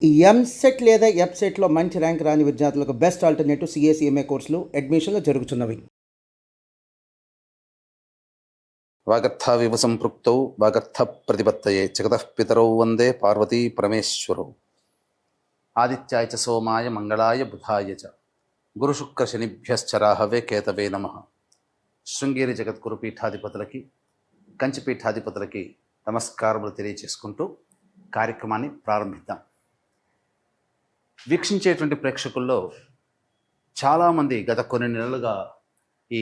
ఈ ఎంసెట్ లేదా ఎఫ్సెట్లో మంచి ర్యాంక్ రాని విద్యార్థులకు బెస్ట్ ఆల్టర్నేటివ్ సిఎస్ఈఎంఏ కోర్సులు అడ్మిషన్లు జరుగుతున్నవి. వాగర్థావివ సంపృక్తౌ వాగర్థ ప్రతిపత్తయే జగతః పితరౌ వందే పార్వతీ పరమేశ్వరౌ. ఆదిత్యాయ చ సోమాయ మంగళాయ బుధాయ చ గురుశుక్ర శనిభ్యశ్చరాహవే కేతవే నమః. శృంగేరి జగద్గురు పీఠాధిపతులకి, కంచి పీఠాధిపతులకి నమస్కారములు తెలియచేసుకుంటూ కార్యక్రమాన్ని ప్రారంభిద్దాం. వీక్షించేటువంటి ప్రేక్షకుల్లో చాలామంది గత కొన్ని నెలలుగా ఈ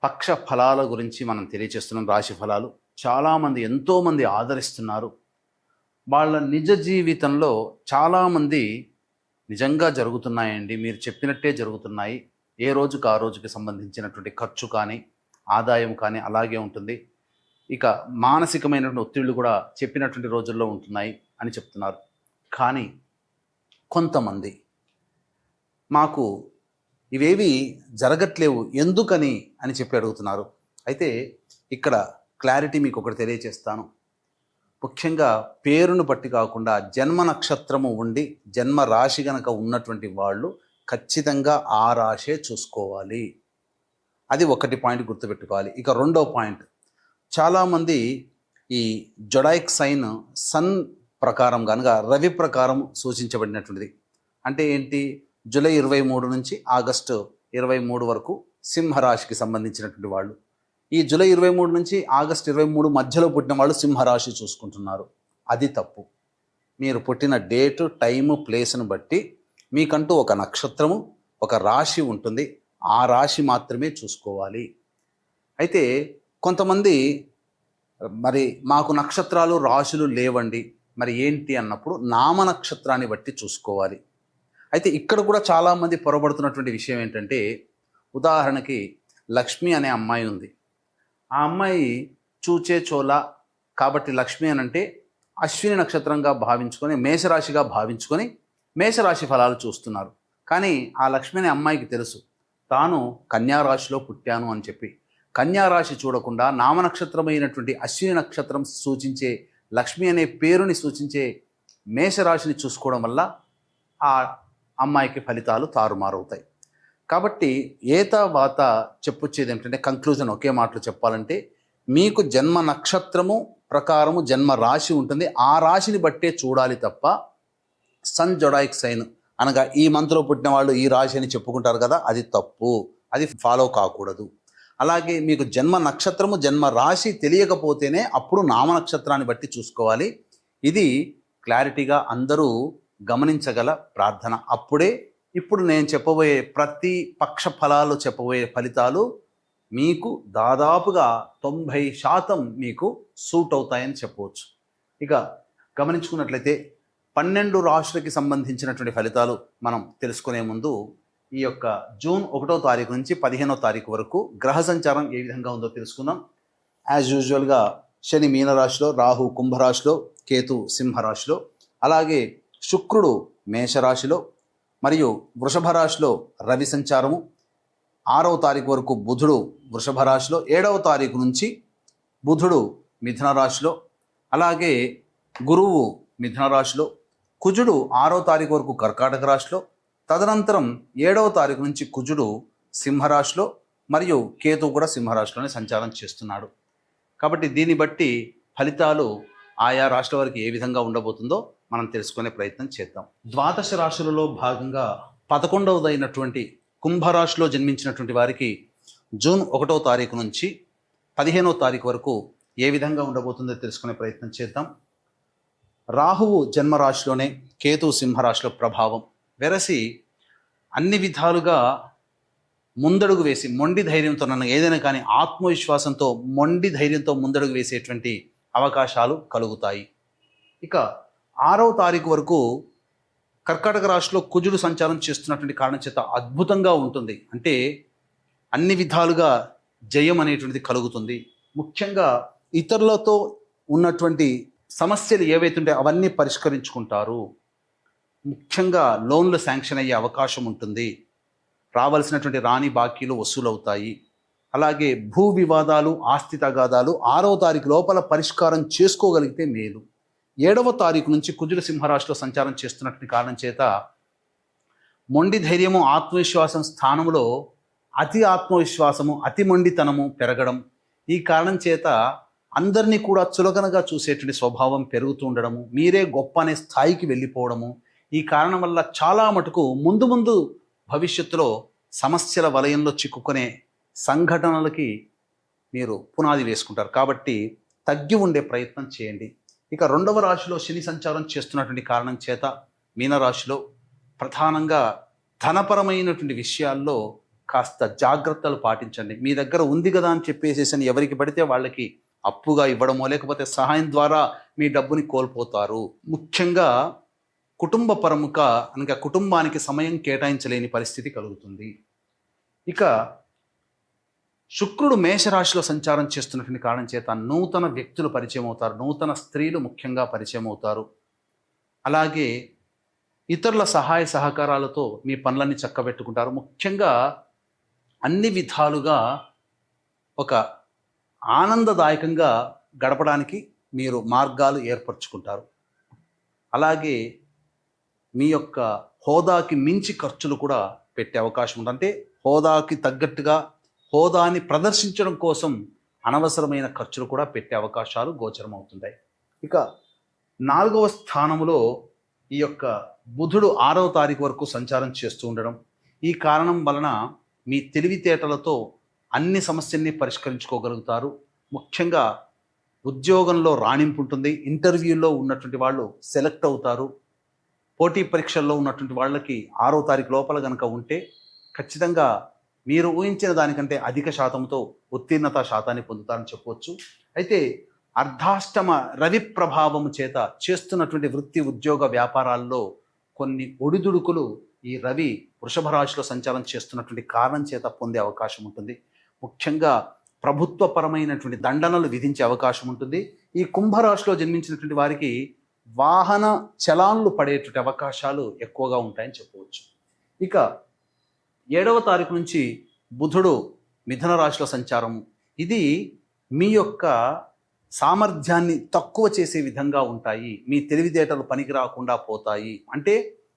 పక్ష ఫలాల గురించి మనం తెలియచేస్తున్నాం. రాశి ఫలాలు చాలామంది ఎంతోమంది ఆదరిస్తున్నారు. వాళ్ళ నిజ జీవితంలో చాలామంది నిజంగా జరుగుతున్నాయండి, మీరు చెప్పినట్టే జరుగుతున్నాయి, ఏ రోజుకు ఆ రోజుకి సంబంధించినటువంటి ఖర్చు కానీ ఆదాయం కానీ అలాగే ఉంటుంది, ఇక మానసికమైనటువంటి ఒత్తిళ్లు కూడా చెప్పినటువంటి రోజుల్లో ఉంటున్నాయి అని చెప్తున్నారు. కానీ కొంతమంది మాకు ఇవేవి జరగట్లేవు ఎందుకని అని చెప్పి అడుగుతున్నారు. అయితే ఇక్కడ క్లారిటీ మీకు ఒకటి తెలియచేస్తాను. ముఖ్యంగా పేరును బట్టి కాకుండా జన్మ నక్షత్రము ఉండి జన్మ రాశి గనక ఉన్నటువంటి వాళ్ళు ఖచ్చితంగా ఆ రాశే చూసుకోవాలి. అది ఒకటి పాయింట్ గుర్తుపెట్టుకోవాలి. ఇక రెండో పాయింట్, చాలామంది ఈ జొడాయిక్ సైన్ సన్ ప్రకారం కనుక రవి ప్రకారం సూచించబడినటువంటిది. అంటే ఏంటి, జూలై 23 నుంచి ఆగస్టు 23 వరకు సింహరాశికి సంబంధించినటువంటి వాళ్ళు. ఈ జూలై 23 నుంచి ఆగస్టు 23 మధ్యలో పుట్టిన వాళ్ళు సింహరాశి చూసుకుంటున్నారు. అది తప్పు. మీరు పుట్టిన డేటు, టైము, ప్లేస్ను బట్టి మీకంటూ ఒక నక్షత్రము, ఒక రాశి ఉంటుంది. ఆ రాశి మాత్రమే చూసుకోవాలి. అయితే కొంతమంది మరి మాకు నక్షత్రాలు రాశులు లేవండి, మరి ఏంటి అన్నప్పుడు నామ నక్షత్రాన్ని బట్టి చూసుకోవాలి. అయితే ఇక్కడ కూడా చాలామంది పొరబడుతున్నటువంటి విషయం ఏంటంటే, ఉదాహరణకి లక్ష్మి అనే అమ్మాయి ఉంది. ఆ అమ్మాయి చూచే చోళ కాబట్టి లక్ష్మి అని అంటే అశ్విని నక్షత్రంగా భావించుకొని మేషరాశిగా భావించుకొని మేషరాశి ఫలాలు చూస్తున్నారు. కానీ ఆ లక్ష్మి అనే అమ్మాయికి తెలుసు తాను కన్యారాశిలో పుట్టాను అని చెప్పి. కన్యారాశి చూడకుండా నామనక్షత్రమైనటువంటి అశ్విని నక్షత్రం సూచించే లక్ష్మి అనే పేరుని సూచించే మేషరాశిని చూసుకోవడం వల్ల ఆ అమ్మాయికి ఫలితాలు తారుమారవుతాయి. కాబట్టి ఏతావాత చెప్పొచ్చేది ఏమిటంటే, కంక్లూజన్ ఒకే మాటలో చెప్పాలంటే, మీకు జన్మ నక్షత్రము ప్రకారము జన్మ రాశి ఉంటుంది. ఆ రాశిని బట్టే చూడాలి తప్ప సన్ జొడాయిక్ సైన్ అనగా ఈ మంత్లో పుట్టిన వాళ్ళు ఈ రాశి అని చెప్పుకుంటారు కదా, అది తప్పు. అది ఫాలో కాకూడదు. అలాగే మీకు జన్మ నక్షత్రము జన్మ రాశి తెలియకపోతేనే అప్పుడు నామ నక్షత్రాన్ని బట్టి చూసుకోవాలి. ఇది క్లారిటీగా అందరూ గమనించగల ప్రార్థన. అప్పుడే ఇప్పుడు నేను చెప్పబోయే ప్రతి పక్ష ఫలాలు చెప్పబోయే ఫలితాలు మీకు దాదాపుగా 90% మీకు సూట్ అవుతాయని చెప్పవచ్చు. ఇక గమనించుకున్నట్లయితే 12 రాశులకి సంబంధించినటువంటి ఫలితాలు మనం తెలుసుకునే ముందు ఈ యొక్క జూన్ 1వ తారీఖు నుంచి 15వ తారీఖు వరకు గ్రహ సంచారం ఏ విధంగా ఉందో తెలుసుకుందాం. యాజ్ యూజువల్గా శని మీనరాశిలో, రాహు కుంభరాశిలో, కేతు సింహరాశిలో, అలాగే శుక్రుడు మేషరాశిలో మరియు వృషభ రాశిలో రవి సంచారము, 6వ తారీఖు వరకు బుధుడు వృషభ రాశిలో, 7వ తారీఖు నుంచి బుధుడు మిథున రాశిలో, అలాగే గురువు మిథున రాశిలో, కుజుడు 6వ తారీఖు వరకు కర్కాటక రాశిలో, తదనంతరం 7వ తారీఖు నుంచి కుజుడు సింహరాశిలో మరియు కేతు కూడా సింహరాశిలోనే సంచారం చేస్తున్నాడు. కాబట్టి దీన్ని బట్టి ఫలితాలు ఆయా రాశుల వారికి ఏ విధంగా ఉండబోతుందో మనం తెలుసుకునే ప్రయత్నం చేద్దాం. ద్వాదశ రాశులలో భాగంగా 11వదైనటువంటి కుంభరాశిలో జన్మించినటువంటి వారికి జూన్ 1వ తారీఖు నుంచి 15వ తారీఖు వరకు ఏ విధంగా ఉండబోతుందో తెలుసుకునే ప్రయత్నం చేద్దాం. రాహువు జన్మరాశిలోనే, కేతు సింహరాశిలో ప్రభావం వెరసి అన్ని విధాలుగా ముందడుగు వేసి మొండి ధైర్యంతో, నన్ను ఏదైనా కానీ ఆత్మవిశ్వాసంతో మొండి ధైర్యంతో ముందడుగు వేసేటువంటి అవకాశాలు కలుగుతాయి. ఇక 6వ తారీఖు వరకు కర్కాటక రాశిలో కుజుడు సంచారం చేస్తున్నటువంటి కారణం చేత అద్భుతంగా ఉంటుంది. అంటే అన్ని విధాలుగా జయం అనేటువంటిది కలుగుతుంది. ముఖ్యంగా ఇతరులతో ఉన్నటువంటి సమస్యలు ఏవైతుంటే అవన్నీ పరిష్కరించుకుంటారు. ముఖ్యంగా లోన్లు శాంక్షన్ అయ్యే అవకాశం ఉంటుంది. రావాల్సినటువంటి రాని బాకీలు వసూలవుతాయి. అలాగే భూ వివాదాలు, ఆస్తి తగాదాలు 6వ తారీఖు లోపల పరిష్కారం చేసుకోగలిగితే మేలు. 7వ తారీఖు నుంచి కుజుడు సింహరాశిలో సంచారం చేస్తున్నటువంటి కారణం చేత మొండి ధైర్యము ఆత్మవిశ్వాసం స్థానంలో అతి ఆత్మవిశ్వాసము అతి మొండితనము పెరగడం, ఈ కారణం చేత అందరినీ కూడా చులకనగా చూసేటువంటి స్వభావం పెరుగుతూ ఉండడము, మీరే గొప్ప అనే స్థాయికి వెళ్ళిపోవడము, ఈ కారణం వల్ల చాలా మటుకు ముందు ముందు భవిష్యత్తులో సమస్యల వలయంలో చిక్కుకునే సంఘటనలకి మీరు పునాది వేసుకుంటారు. కాబట్టి తగ్గి ఉండే ప్రయత్నం చేయండి. ఇక 2వ రాశిలో శని సంచారం చేస్తున్నటువంటి కారణం చేత మీనరాశిలో ప్రధానంగా ధనపరమైనటువంటి విషయాల్లో కాస్త జాగ్రత్తలు పాటించండి. మీ దగ్గర ఉంది కదా అని చెప్పేసేసి ఎవరికి పడితే వాళ్ళకి అప్పుగా ఇవ్వడమో లేకపోతే సహాయం ద్వారా మీ డబ్బుని కోల్పోతారు. ముఖ్యంగా కుటుంబపరముగా అనగా కుటుంబానికి సమయం కేటాయించలేని పరిస్థితి కలుగుతుంది. ఇక శుక్రుడు మేషరాశిలో సంచారం చేస్తున్నటువంటి కారణం చేత నూతన వ్యక్తులు పరిచయం అవుతారు, నూతన స్త్రీలు ముఖ్యంగా పరిచయం అవుతారు. అలాగే ఇతరుల సహాయ సహకారాలతో మీ పనులన్నీ చక్కబెట్టుకుంటారు. ముఖ్యంగా అన్ని విధాలుగా ఒక ఆనందదాయకంగా గడపడానికి మీరు మార్గాలు ఏర్పరచుకుంటారు. అలాగే మీ యొక్క హోదాకి మించి ఖర్చులు కూడా పెట్టే అవకాశం ఉంది. అంటే హోదాకి తగ్గట్టుగా హోదాని ప్రదర్శించడం కోసం అనవసరమైన ఖర్చులు కూడా పెట్టే అవకాశాలు గోచరం అవుతుంటాయి. ఇక 4వ స్థానంలో ఈ యొక్క బుధుడు 6వ తారీఖు వరకు సంచారం చేస్తూ ఉండడం, ఈ కారణం వలన మీ తెలివితేటలతో అన్ని సమస్యల్ని పరిష్కరించుకోగలుగుతారు. ముఖ్యంగా ఉద్యోగంలో రాణింపు ఉంటుంది, ఇంటర్వ్యూలో ఉన్నటువంటి వాళ్ళు సెలెక్ట్ అవుతారు. పోటీ పరీక్షల్లో ఉన్నటువంటి వాళ్ళకి 6వ తారీఖు లోపల కనుక ఉంటే ఖచ్చితంగా మీరు ఊహించిన దానికంటే అధిక శాతంతో ఉత్తీర్ణత శాతాన్ని పొందుతారని చెప్పవచ్చు. అయితే అర్ధాష్టమ రవి ప్రభావము చేత చేస్తున్నటువంటి వృత్తి ఉద్యోగ వ్యాపారాల్లో కొన్ని ఒడిదుడుకులు ఈ రవి వృషభ రాశిలో సంచారం చేస్తున్నటువంటి కారణం చేత పొందే అవకాశం ఉంటుంది. ముఖ్యంగా ప్రభుత్వపరమైనటువంటి దండనలు విధించే అవకాశం ఉంటుంది. ఈ కుంభరాశిలో జన్మించినటువంటి వారికి వాహన చలాన్లు పడేటువంటి అవకాశాలు ఎక్కువగా ఉంటాయని చెప్పవచ్చు. ఇక 7వ తారీఖు నుంచి బుధుడు మిథున రాశిలో సంచారము, ఇది మీ యొక్క సామర్థ్యాన్ని తక్కువ చేసే విధంగా ఉంటాయి. మీ తెలివితేటలు పనికి రాకుండా పోతాయి. అంటే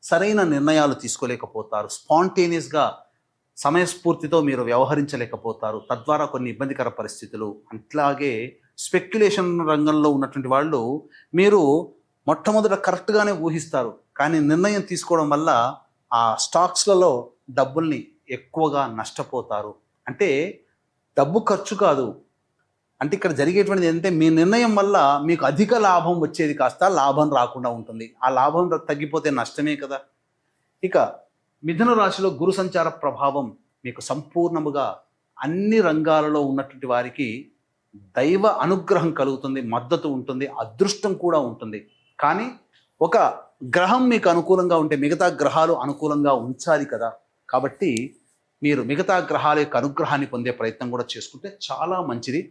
సరైన నిర్ణయాలు తీసుకోలేకపోతారు, స్పాంటేనియస్గా సమయస్ఫూర్తితో మీరు వ్యవహరించలేకపోతారు, తద్వారా కొన్ని ఇబ్బందికర పరిస్థితులు. అట్లాగే స్పెక్యులేషన్ రంగంలో ఉన్నటువంటి వాళ్ళు మీరు మొట్టమొదట కరెక్ట్గానే ఊహిస్తారు, కానీ నిర్ణయం తీసుకోవడం వల్ల ఆ స్టాక్స్లలో డబ్బుల్ని ఎక్కువగా నష్టపోతారు. అంటే డబ్బు ఖర్చు కాదు, అంటే ఇక్కడ జరిగేటువంటిది ఏంటంటే మీ నిర్ణయం వల్ల మీకు అధిక లాభం వచ్చేది కాస్త లాభం రాకుండా ఉంటుంది. ఆ లాభం తగ్గిపోతే నష్టమే కదా. ఇక మిథున రాశిలో గురు సంచార ప్రభావం మీకు సంపూర్ణముగా అన్ని రంగాలలో ఉన్నటువంటి వారికి దైవ అనుగ్రహం కలుగుతుంది, మద్దతు ఉంటుంది, అదృష్టం కూడా ఉంటుంది. కానీ ఒక గ్రహం మీకు అనుకూలంగా ఉంటే మిగతా గ్రహాలు అనుకూలంగా ఉంచాలి కదా. కాబట్టి మీరు మిగతా గ్రహాల యొక్క అనుగ్రహాన్ని పొందే ప్రయత్నం కూడా చేసుకుంటే చాలా మంచిది.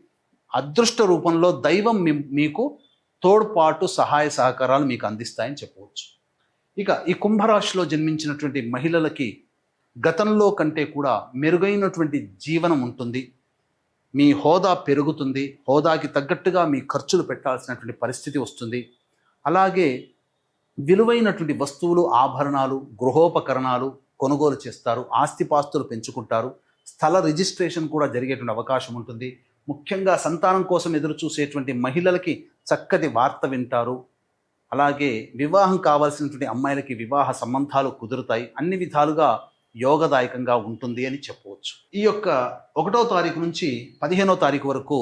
అదృష్ట రూపంలో దైవం మీకు తోడ్పాటు సహాయ సహకారాలు మీకు అందిస్తాయని చెప్పవచ్చు. ఇక ఈ కుంభరాశిలో జన్మించినటువంటి మహిళలకి గతంలో కంటే కూడా మెరుగైనటువంటి జీవనం ఉంటుంది. మీ హోదా పెరుగుతుంది, హోదాకి తగ్గట్టుగా మీ ఖర్చులు పెట్టాల్సినటువంటి పరిస్థితి వస్తుంది. అలాగే విలువైనటువంటి వస్తువులు, ఆభరణాలు, గృహోపకరణాలు కొనుగోలు చేస్తారు, ఆస్తిపాస్తులు పెంచుకుంటారు, స్థల రిజిస్ట్రేషన్ కూడా జరిగేటువంటి అవకాశం ఉంటుంది. ముఖ్యంగా సంతానం కోసం ఎదురు చూసేటువంటి మహిళలకి చక్కటి వార్త వింటారు. అలాగే వివాహం కావాల్సినటువంటి అమ్మాయిలకి వివాహ సంబంధాలు కుదురుతాయి. అన్ని విధాలుగా యోగదాయకంగా ఉంటుంది అని చెప్పవచ్చు. ఈ యొక్క 1వ తారీఖు నుంచి 15వ తారీఖు వరకు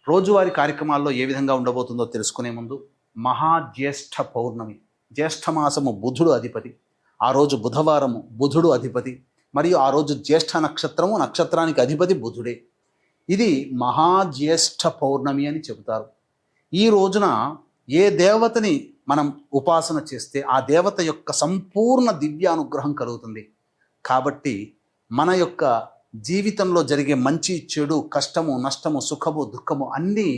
రోజువారీ కార్యక్రమాల్లో ఏ విధంగా ఉండబోతుందో తెలుసుకునే ముందు మహాజ్యేష్ఠ పౌర్ణమి, జ్యేష్ఠమాసము బుధుడు అధిపతి, ఆ రోజు బుధవారము బుధుడు అధిపతి, మరియు ఆ రోజు జ్యేష్ఠ నక్షత్రము, నక్షత్రానికి అధిపతి బుధుడే. ఇది మహాజ్యేష్ఠ పౌర్ణమి అని చెబుతారు. ఈ రోజున ఏ దేవతని మనం ఉపాసన చేస్తే ఆ దేవత యొక్క సంపూర్ణ దివ్య అనుగ్రహం కలుగుతుంది. కాబట్టి మన యొక్క జీవితంలో జరిగే మంచి చెడు, కష్టము నష్టము, సుఖము దుఃఖము అన్నీ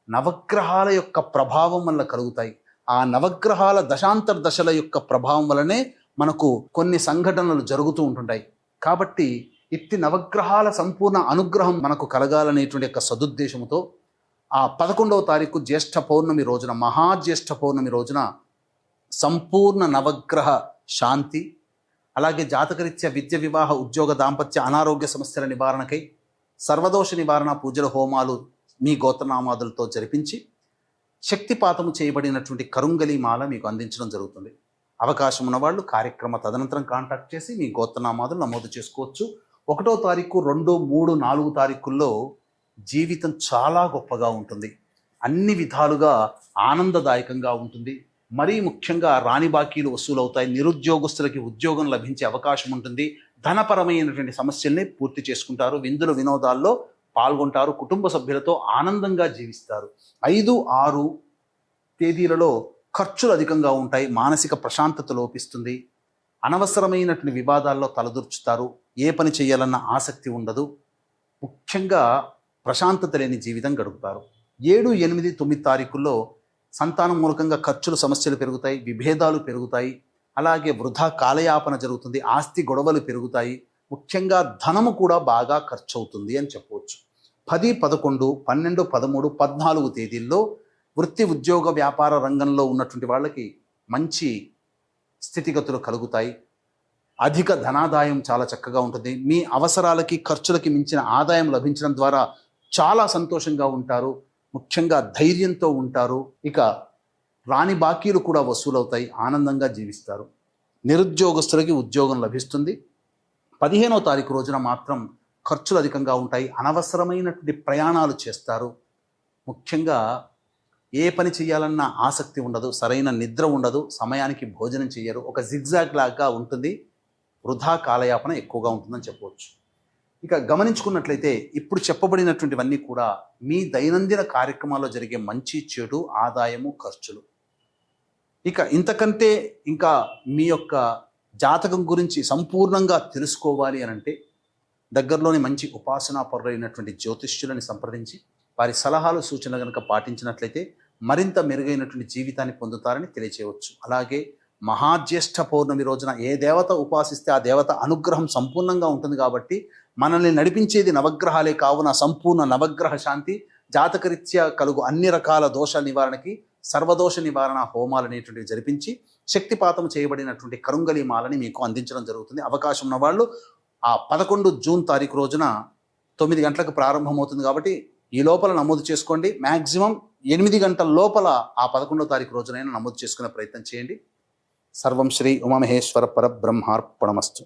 నవగ్రహాల యొక్క ప్రభావం వల్ల కలుగుతాయి. ఆ నవగ్రహాల దశాంతర దశల యొక్క ప్రభావం వల్లనే మనకు కొన్ని సంఘటనలు జరుగుతూ ఉంటుంటాయి. కాబట్టి ఇట్టి నవగ్రహాల సంపూర్ణ అనుగ్రహం మనకు కలగాలనేటువంటి యొక్క సదుద్దేశంతో ఆ 11వ తారీఖు జ్యేష్ఠ పౌర్ణమి రోజున, మహాజ్యేష్ఠ పౌర్ణమి రోజున సంపూర్ణ నవగ్రహ శాంతి, అలాగే జాతకరీత్యా విద్య, వివాహ, ఉద్యోగ, దాంపత్య, అనారోగ్య సమస్యల నివారణకై సర్వదోష నివారణ పూజల హోమాలు మీ గోత్రనామాదులతో జరిపించి శక్తిపాతము చేయబడినటువంటి కరుంగలి మాల మీకు అందించడం జరుగుతుంది. అవకాశం ఉన్నవాళ్ళు కార్యక్రమ తదనంతరం కాంటాక్ట్ చేసి మీ గోత్రనామాదులు నమోదు చేసుకోవచ్చు. 1వ తారీఖు, 2, 3, 4 తారీఖుల్లో జీవితం చాలా గొప్పగా ఉంటుంది. అన్ని విధాలుగా ఆనందదాయకంగా ఉంటుంది. మరీ ముఖ్యంగా రాని బాకీలు వసూలవుతాయి. నిరుద్యోగస్తులకి ఉద్యోగం లభించే అవకాశం ఉంటుంది. ధనపరమైనటువంటి సమస్యల్ని పూర్తి చేసుకుంటారు. విందుల వినోదాల్లో పాల్గొంటారు. కుటుంబ సభ్యులతో ఆనందంగా జీవిస్తారు. 5, 6 తేదీలలో ఖర్చులు అధికంగా ఉంటాయి. మానసిక ప్రశాంతత లోపిస్తుంది. అనవసరమైనటువంటి వివాదాల్లో తలదూర్చుతారు. ఏ పని చేయాలన్న ఆసక్తి ఉండదు. ముఖ్యంగా ప్రశాంతత లేని జీవితం గడుపుతారు. 7, 8, 9 తారీఖుల్లో సంతానం మూలకంగా ఖర్చులు, సమస్యలు పెరుగుతాయి. విభేదాలు పెరుగుతాయి. అలాగే వృధా కాలయాపన జరుగుతుంది. ఆస్తి గొడవలు పెరుగుతాయి. ముఖ్యంగా ధనము కూడా బాగా ఖర్చు అవుతుంది అని చెప్పవచ్చు. 10, 11, 12, 13, 14 తేదీల్లో వృత్తి, ఉద్యోగ, వ్యాపార రంగంలో ఉన్నటువంటి వాళ్ళకి మంచి స్థితిగతులు కలుగుతాయి. అధిక ధనాదాయం చాలా చక్కగా ఉంటుంది. మీ అవసరాలకి, ఖర్చులకి మించిన ఆదాయం లభించడం ద్వారా చాలా సంతోషంగా ఉంటారు. ముఖ్యంగా ధైర్యంతో ఉంటారు. ఇక రాని బాకీలు కూడా వసూలవుతాయి. ఆనందంగా జీవిస్తారు. నిరుద్యోగస్తులకి ఉద్యోగం లభిస్తుంది. 15వ తారీఖు రోజున మాత్రం ఖర్చులు అధికంగా ఉంటాయి. అనవసరమైనటువంటి ప్రయాణాలు చేస్తారు. ముఖ్యంగా ఏ పని చేయాలన్న ఆసక్తి ఉండదు. సరైన నిద్ర ఉండదు. సమయానికి భోజనం చేయరు. ఒక జిగ్జాగ్ లాగా ఉంటుంది. వృధా కాలయాపన ఎక్కువగా ఉంటుందని చెప్పవచ్చు. ఇక గమనించుకున్నట్లయితే ఇప్పుడు చెప్పబడినటువంటివన్నీ కూడా మీ దైనందిన కార్యక్రమాల్లో జరిగే మంచి, చెడు, ఆదాయము, ఖర్చులు. ఇక ఇంతకంటే ఇంకా మీ యొక్క జాతకం గురించి సంపూర్ణంగా తెలుసుకోవాలి అని అంటే దగ్గరలోని మంచి ఉపాసనా పరులైనటువంటి జ్యోతిష్యులని సంప్రదించి వారి సలహాలు, సూచనలు కనుక పాటించినట్లయితే మరింత మెరుగైనటువంటి జీవితాన్ని పొందుతారని తెలియచేయవచ్చు. అలాగే మహాజ్యేష్ఠ పౌర్ణమి రోజున ఏ దేవత ఉపాసిస్తే ఆ దేవత అనుగ్రహం సంపూర్ణంగా ఉంటుంది కాబట్టి మనల్ని నడిపించేది నవగ్రహాలే కావున సంపూర్ణ నవగ్రహ శాంతి, జాతకరీత్యా కలుగు అన్ని రకాల దోష నివారణకి సర్వదోష నివారణ హోమాలు అనేటువంటివి జరిపించి శక్తిపాతం చేయబడినటువంటి కరుంగలి మాలని మీకు అందించడం జరుగుతుంది. అవకాశం ఉన్న వాళ్ళు ఆ 11 జూన్ తారీఖు రోజున 9 గంటలకు ప్రారంభమవుతుంది కాబట్టి ఈ లోపల నమోదు చేసుకోండి. మ్యాక్సిమం 8 గంటల లోపల ఆ 11వ తారీఖు రోజునైనా నమోదు చేసుకునే ప్రయత్నం చేయండి. సర్వం శ్రీ ఉమామహేశ్వర పరబ్రహ్మార్పణమస్తు.